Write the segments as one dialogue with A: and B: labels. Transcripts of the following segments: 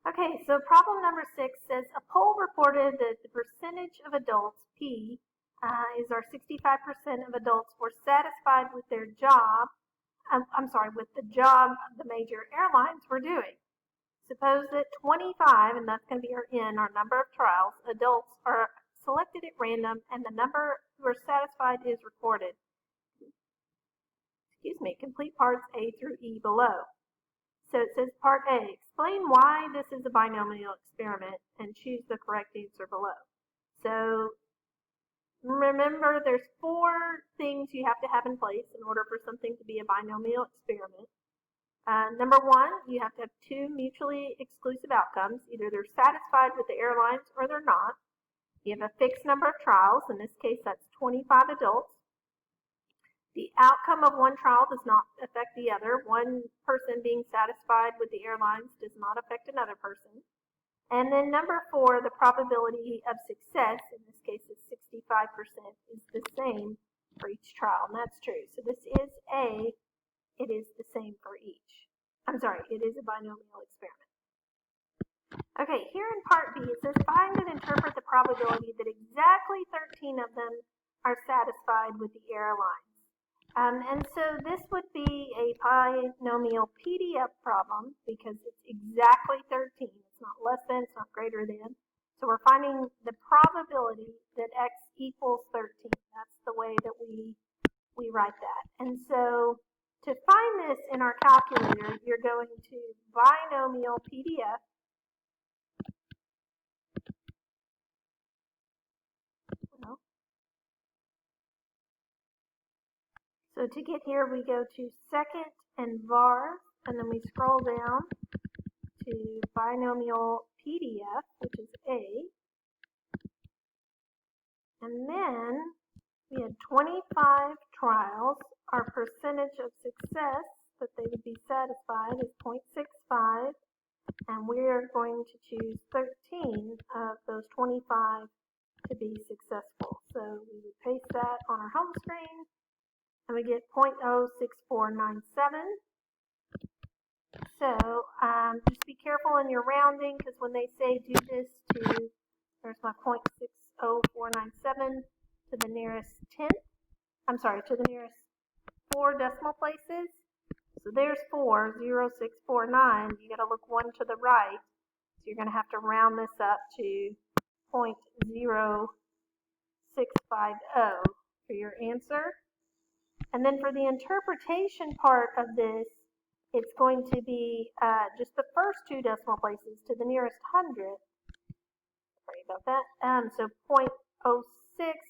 A: Okay, so problem number 6 says a poll reported that the percentage of adults, P, is our 65% of adults were satisfied with their job, with the job the major airlines were doing. Suppose that 25, and that's going to be our N, our number of trials, adults are selected at random and the number who are satisfied is recorded. Complete parts A through E below. So it says part A, explain why this is a binomial experiment and choose the correct answer below. So remember there's 4 things you have to have in place in order for something to be a binomial experiment. Number 1, you have to have 2 mutually exclusive outcomes. Either they're satisfied with the airlines or they're not. You have a fixed number of trials. In this case, that's 25 adults. The outcome of one trial does not affect the other. One person being satisfied with the airlines does not affect another person. And then number 4, the probability of success, in this case is 65%, is the same for each trial, and that's true. So this is A, it is the same for each. It is a binomial experiment. Okay, here in part B, it says find and interpret the probability that exactly 13 of them are satisfied with the airlines. And so this would be a binomial PDF problem because it's exactly 13. It's not less than, it's not greater than. So we're finding the probability that x equals 13. That's the way that we write that. And so to find this in our calculator, you're going to binomial PDF. So to get here, we go to second and var, and then we scroll down to binomial PDF, which is A. And then we had 25 trials. Our percentage of success that they would be satisfied is 0.65, and we're going to choose 13 of those 25 to be successful. So we would paste that on our home screen, and we get 0.06497. So just be careful in your rounding, because when they say do this to, there's my 0.60497 to the nearest 10th, to the nearest 4 decimal places. So there's 4, 0.649. You got to look 1 to the right. So you're going to have to round this up to 0.0650 for your answer. And then for the interpretation part of this, it's going to be just the first 2 decimal places to the nearest 100. Sorry about that. So 0.06,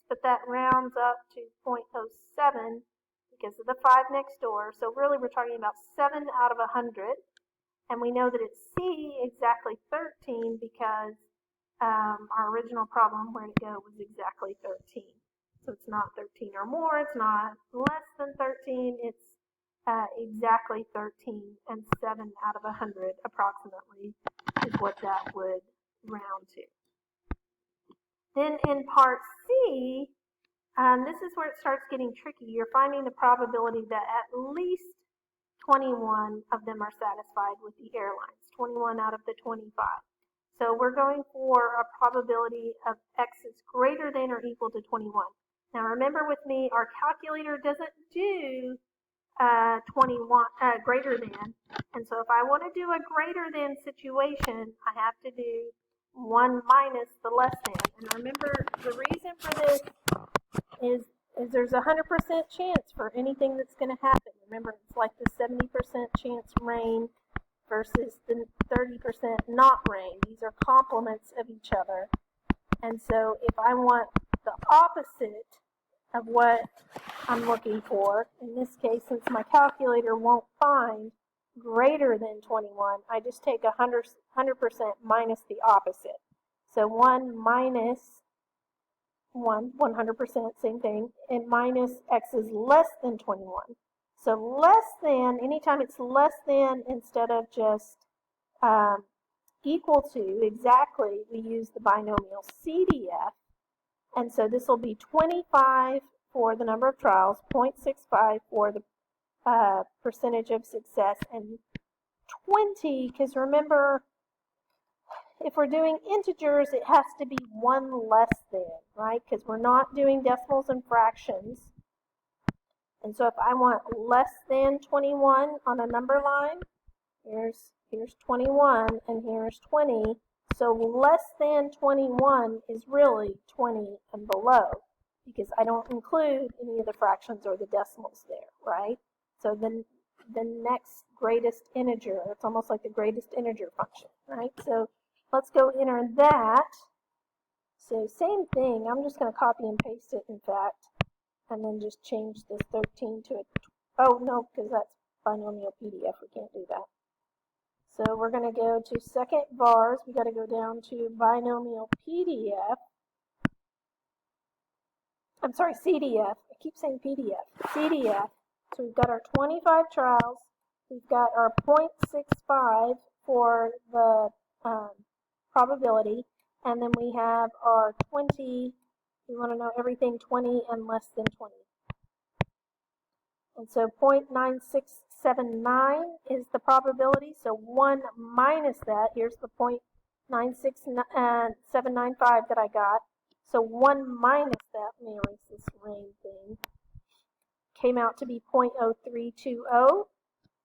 A: but that rounds up to 0.07 because of the 5 next door. So really we're talking about 7 out of 100. And we know that it's C, exactly 13, because our original problem, where to go, was exactly 13. So it's not 13 or more, it's not less than 13, it's exactly 13, and 7 out of 100 approximately is what that would round to. Then in part C, this is where it starts getting tricky. You're finding the probability that at least 21 of them are satisfied with the airlines, 21 out of the 25. So we're going for a probability of x is greater than or equal to 21. Now remember with me, our calculator doesn't do 21 greater than, and so if I want to do a greater than situation, I have to do 1 minus the less than. And remember, the reason for this is there's a 100% chance for anything that's going to happen. Remember, it's like the 70% chance rain versus the 30% not rain. These are complements of each other. And so if I want the opposite of what I'm looking for, in this case, since my calculator won't find greater than 21, I just take 100% minus the opposite. So 1 minus 1, 100%, same thing, and minus x is less than 21. So less than, anytime it's less than instead of just equal to exactly, we use the binomial CDF. And so this will be 25 for the number of trials, 0.65 for the percentage of success, and 20, because remember, if we're doing integers, it has to be 1 less than, right? Because we're not doing decimals and fractions. And so if I want less than 21 on a number line, here's 21 and here's 20. So less than 21 is really 20 and below, because I don't include any of the fractions or the decimals there, right? So then the next greatest integer, it's almost like the greatest integer function, right? So let's go enter that. So same thing, I'm just going to copy and paste it, in fact, and then just change this 13 to a, oh no, because that's binomial PDF, we can't do that. So we're going to go to second vars, we got to go down to binomial PDF. I'm sorry, CDF, I keep saying PDF, CDF. So we've got our 25 trials, we've got our 0.65 for the probability, and then we have our 20, we want to know everything 20 and less than 20. And so 0.9679 is the probability, so 1 minus that, here's the 0.96795 that I got. So 1 minus that, let me erase this rain thing, came out to be 0.0320.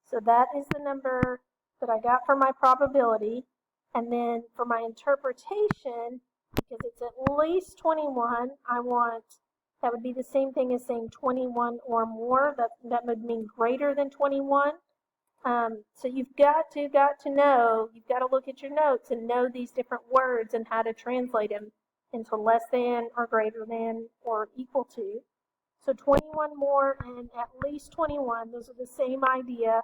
A: So that is the number that I got for my probability. And then for my interpretation, because it's at least 21, I want, that would be the same thing as saying 21 or more. That would mean greater than 21. So you've got to know, you've got to look at your notes and know these different words and how to translate them into less than or greater than or equal to. So 21 more and at least 21, those are the same idea.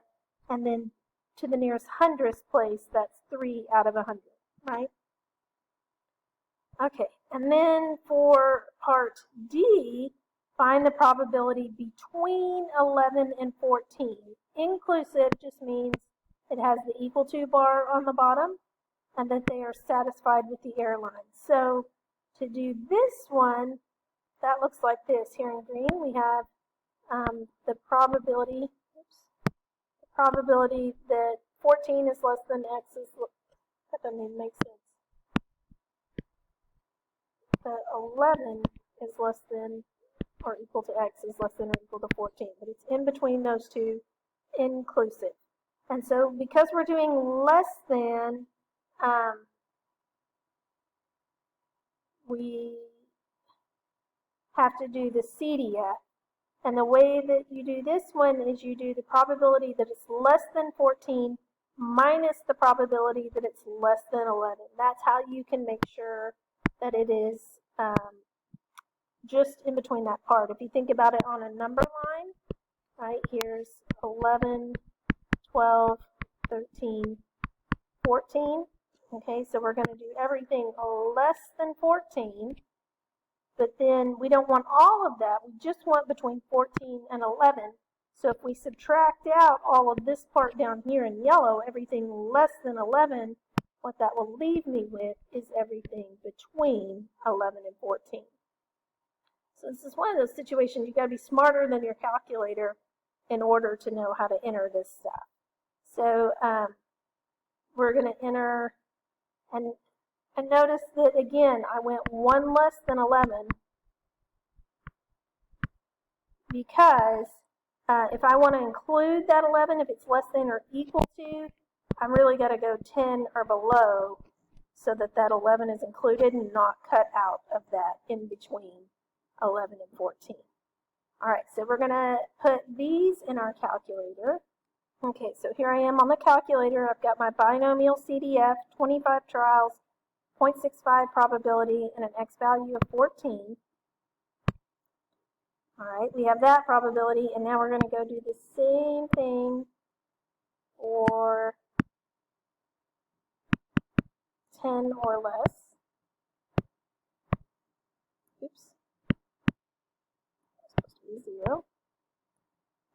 A: And then to the nearest hundredth place, that's 3 out of 100, right? Okay, and then for part D, find the probability between 11 and 14. Inclusive just means it has the equal to bar on the bottom and that they are satisfied with the error line. So to do this one, that looks like this. Here in green, we have the probability, probability that 14 is less than x is, that doesn't even make sense. That 11 is less than or equal to x is less than or equal to 14, but it's in between those two, inclusive. And so because we're doing less than, we have to do the CDF. And the way that you do this one is you do the probability that it's less than 14 minus the probability that it's less than 11. That's how you can make sure that it is just in between that part. If you think about it on a number line, right, here's 11, 12, 13, 14. Okay, so we're going to do everything less than 14. But then we don't want all of that. We just want between 14 and 11. So if we subtract out all of this part down here in yellow, everything less than 11, what that will leave me with is everything between 11 and 14. So this is one of those situations you've got to be smarter than your calculator in order to know how to enter this stuff. So we're going to enter, and notice that again, I went 1 less than 11 because if I want to include that 11, if it's less than or equal to, I'm really got to go 10 or below so that that 11 is included and not cut out of that in between 11 and 14. All right, so we're going to put these in our calculator. Okay, so here I am on the calculator. I've got my binomial CDF, 25 trials, 0.65 probability, and an x value of 14. All right, we have that probability, and now we're going to go do the same thing for 10 or less. Oops. That's supposed to be 0.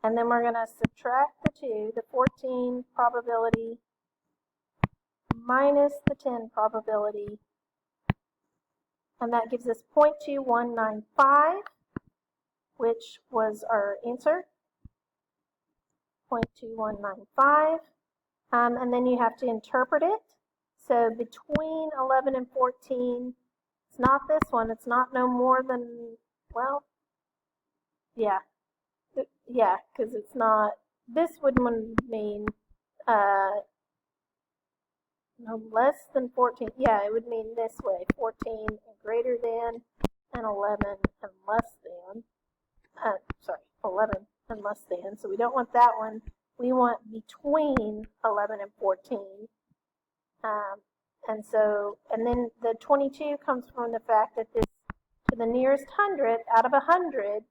A: And then we're going to subtract the 2, the 14 probability minus the 10 probability, and that gives us 0.2195, which was our answer, 0.2195, and then you have to interpret it. So between 11 and 14, it's not this one. It's not no more than, well, yeah. Yeah, because it's not, this would mean no less than 14. Yeah, it would mean this way, 14 and greater than, and 11 and less than. Sorry, 11 and less than. So we don't want that one. We want between 11 and 14. And then the 22 comes from the fact that this, to the nearest 100, out of 100,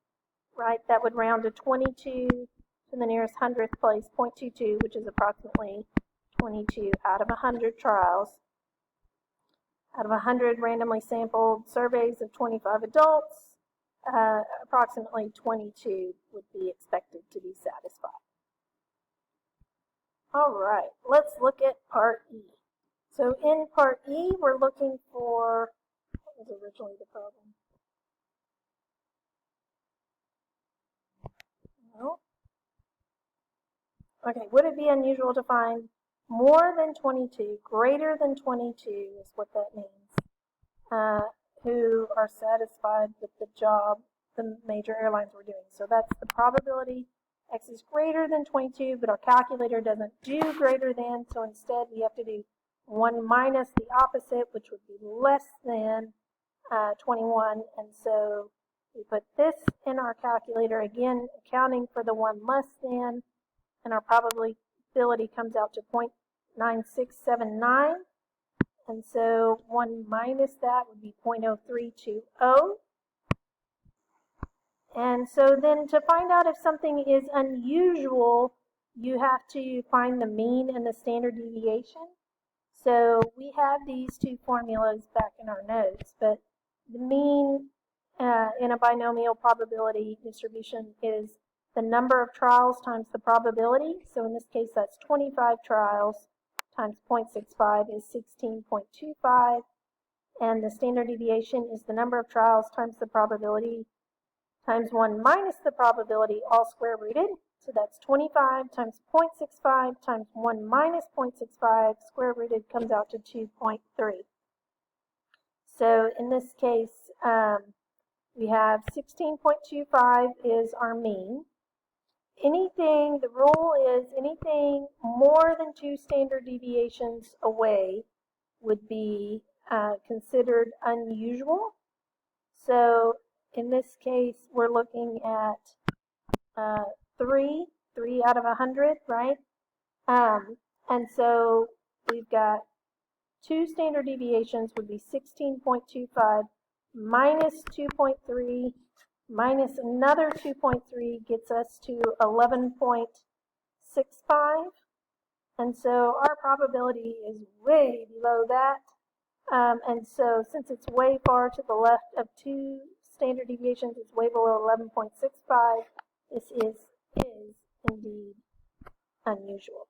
A: right, that would round to 22 to the nearest 100th place, 0.22, which is approximately 22 out of 100 trials. Out of 100 randomly sampled surveys of 25 adults, approximately 22 would be expected to be satisfied. All right, let's look at part E. So in part E, we're looking for, what was originally the problem? No. Okay, would it be unusual to find more than 22, greater than 22 is what that means, who are satisfied with the job the major airlines were doing. So that's the probability. X is greater than 22, but our calculator doesn't do greater than, so instead we have to do 1 minus the opposite, which would be less than 21, and so we put this in our calculator, again accounting for the 1 less than, and our probability comes out to 0.9679, and so 1 minus that would be 0.0320. And so then to find out if something is unusual, you have to find the mean and the standard deviation. So we have these two formulas back in our notes, but the mean in a binomial probability distribution is the number of trials times the probability. So in this case, that's 25 trials times 0.65 is 16.25. And the standard deviation is the number of trials times the probability times 1 minus the probability, all square rooted. So that's 25 times 0.65 times 1 minus 0.65 square rooted comes out to 2.3. So in this case, we have 16.25 is our mean. Anything, the rule is anything more than 2 standard deviations away would be considered unusual. So in this case, we're looking at 3 out of 100, right? And so we've got 2 standard deviations would be 16.25 minus 2.3 minus another 2.3 gets us to 11.65. And so our probability is way below that. And so since it's way far to the left of 2 standard deviations, it's way below 11.65. This is indeed unusual.